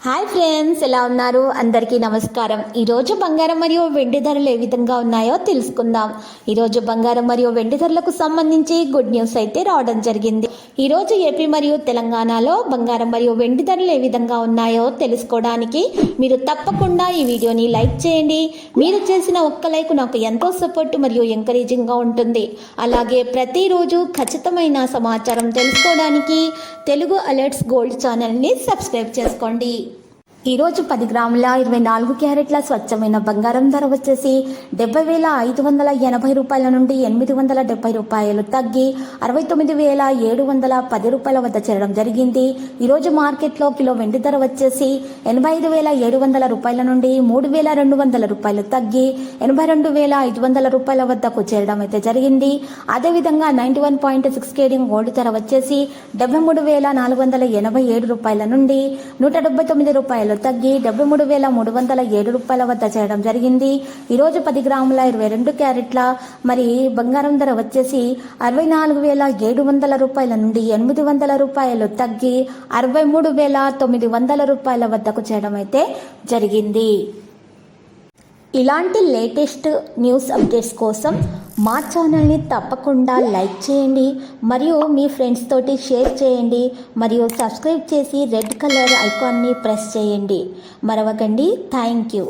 Hi friends, ఎలా ఉన్నారు? అందరికీ నమస్కారం. ఈరోజు బంగారం మరియు వెండి ధరలు ఏ విధంగా ఉన్నాయో తెలుసుకుందాం. ఈరోజు బంగారం మరియు వెండి ధరలకు సంబంధించి గుడ్ న్యూస్ అయితే రావడం జరిగింది. ఈరోజు ఏపీ మరియు తెలంగాణలో బంగారం మరియు వెండి ధరలు ఏ విధంగా ఉన్నాయో తెలుసుకోవడానికి మీరు తప్పకుండా ఈ వీడియోని లైక్ చేయండి. మీరు చేసిన ఒక్క లైక్ నాకు ఎంతో సపోర్ట్ మరియు ఎంకరేజింగ్గా ఉంటుంది. అలాగే ప్రతిరోజు ఖచ్చితమైన సమాచారం తెలుసుకోవడానికి తెలుగు అలర్ట్స్ గోల్డ్ ఛానల్ని సబ్స్క్రైబ్ చేసుకోండి. ఈరోజు 10 గ్రాముల 24 క్యారెట్ల స్వచ్ఛమైన బంగారం ధర వచ్చేసి 70,580 రూపాయల నుండి 870 రూపాయలు తగ్గి 69,710 రూపాయల వద్ద చేరడం జరిగింది. ఈరోజు మార్కెట్లో కిలో వెండి ధర వచ్చేసి 85,700 రూపాయల నుండి 3,200 రూపాయలు తగ్గి 82,500 రూపాయల వద్దకు చేరడం అయితే జరిగింది. అదేవిధంగా 91.6 కేడింగ్ గోల్డ్ ధర వచ్చేసి 73,487 రూపాయల నుండి 179 రూపాయలు తగ్గి 73,307 రూపాయల వద్ద చేయడం జరిగింది. ఈరోజు 10 గ్రాముల 22 క్యారెట్ల మరి బంగారం ధర వచ్చేసి 64,700 రూపాయల నుండి 800 రూపాయలు తగ్గి 63,900 రూపాయల వద్దకు చేయడం అయితే జరిగింది. ఇలాంటి లేటెస్ట్ న్యూస్ అప్డేట్స్ కోసం మా ఛానల్ని తప్పకుండా లైక్ చేయండి మరియు మీ ఫ్రెండ్స్ తోటి షేర్ చేయండి మరియు సబ్స్క్రైబ్ చేసి రెడ్ కలర్ ఐకాన్ని ప్రెస్ చేయండి. మరవకండి. Thank you.